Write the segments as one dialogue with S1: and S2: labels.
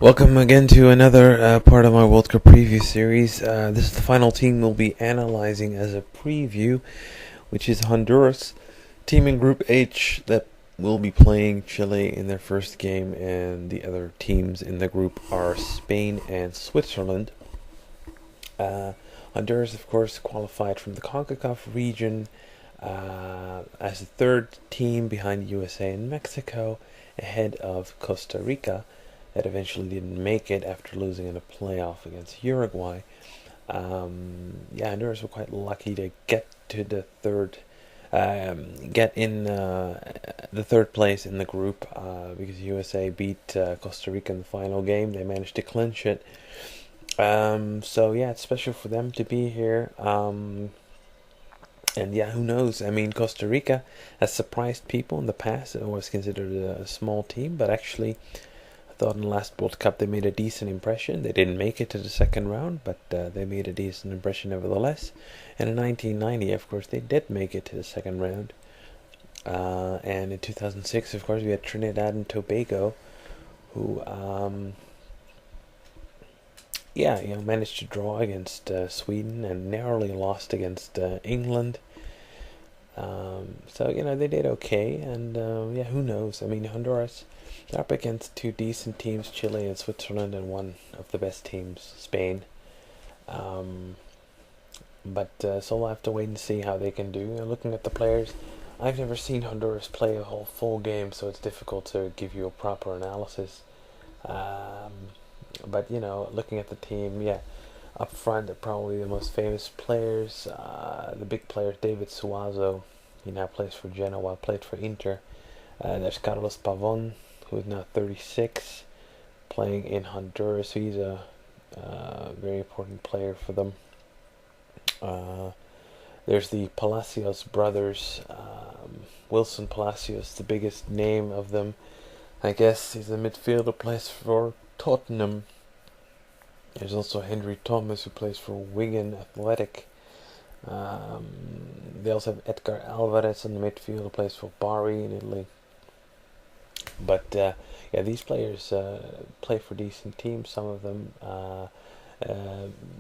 S1: Welcome again to another part of my World Cup preview series. This is the final team we'll be analyzing as a preview, which is Honduras, team in Group H that will be playing Chile in their first game, and the other teams in the group are Spain and Switzerland. Honduras, of course, qualified from the CONCACAF region as the third team behind USA and Mexico, ahead of Costa Rica, that eventually didn't make it after losing in a playoff against Uruguay. Honduras were quite lucky to get to the get in the third place in the group because USA beat Costa Rica in the final game. They managed to clinch it. It's special for them to be here. Who knows? I mean, Costa Rica has surprised people in the past. It was considered a small team, but actually, I thought in the last World Cup they made a decent impression. They didn't make it to the second round, but they made a decent impression nevertheless. And in 1990, of course, they did make it to the second round. And in 2006, of course, we had Trinidad and Tobago, who managed to draw against Sweden and narrowly lost against England. They did okay, and who knows? I mean, Honduras, they're up against two decent teams, Chile and Switzerland, and one of the best teams, Spain. So we'll have to wait and see how they can do. Looking at the players, I've never seen Honduras play a whole full game, so it's difficult to give you a proper analysis. Looking at the team, up front, probably the most famous players, the big players, David Suazo, he now plays for Genoa, played for Inter. There's Carlos Pavon, who is now 36, playing in Honduras. He's a very important player for them. There's the Palacios brothers, Wilson Palacios, the biggest name of them. I guess he's a midfielder, plays for Tottenham. There's also Henry Thomas, who plays for Wigan Athletic. They also have Edgar Alvarez in the midfield, who plays for Bari in Italy. But these players play for decent teams. Some of them,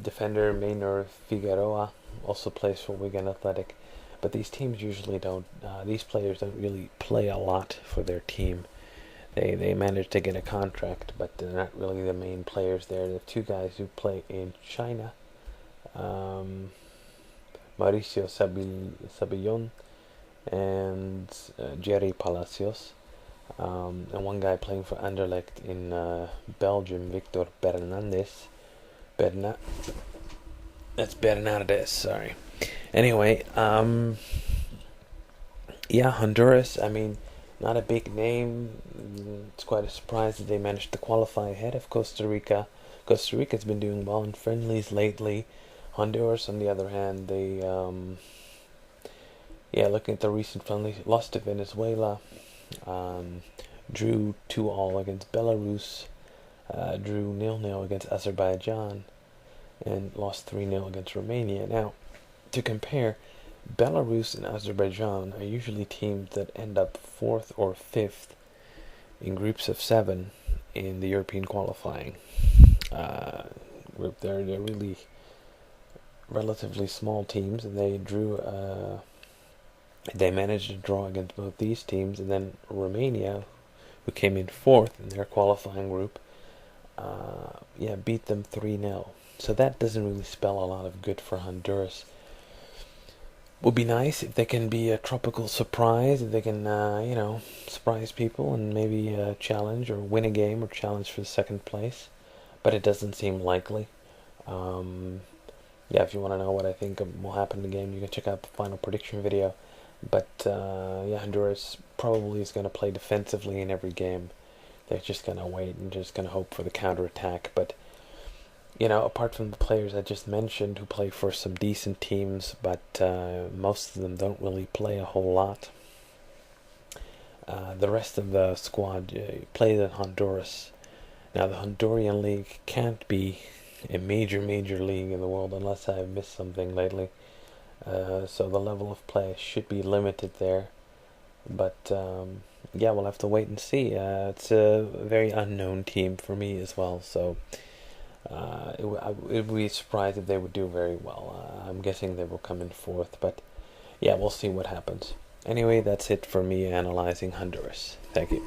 S1: defender Maynor Figueroa also plays for Wigan Athletic. But these teams usually don't. These players don't really play a lot for their team. They managed to get a contract, but they're not really the main players there. There are two guys who play in China, Mauricio Sabillon and Jerry Palacios, and one guy playing for Anderlecht in Belgium, Victor Bernardes. That's Bernardes, sorry. Anyway, Honduras, I mean, not a big name. It's quite a surprise that they managed to qualify ahead of Costa Rica. Costa Rica's been doing well in friendlies lately. Honduras, on the other hand, they, looking at the recent friendlies, lost to Venezuela, drew 2-2 against Belarus, drew 0-0 against Azerbaijan, and lost 3-0 against Romania. Now, to compare, Belarus and Azerbaijan are usually teams that end up 4th or 5th in groups of 7 in the European qualifying group. They're really relatively small teams, and they managed to draw against both these teams, and then Romania, who came in 4th in their qualifying group, beat them 3-0. So that doesn't really spell a lot of good for Honduras. Would be nice if they can be a tropical surprise, if they can, surprise people and maybe challenge or win a game or challenge for the second place. But it doesn't seem likely. If you want to know what I think will happen in the game, you can check out the final prediction video. But, Honduras probably is going to play defensively in every game. They're just going to wait and just going to hope for the counterattack. But apart from the players I just mentioned who play for some decent teams, but most of them don't really play a whole lot. The rest of the squad plays in Honduras. Now, the Honduran league can't be a major league in the world unless I've missed something lately. So the level of play should be limited there. But yeah, we'll have to wait and see. It's a very unknown team for me as well, so it would be surprised if they would do very well. I'm guessing they will come in fourth, but yeah, we'll see what happens. Anyway, that's it for me analyzing Honduras. Thank you.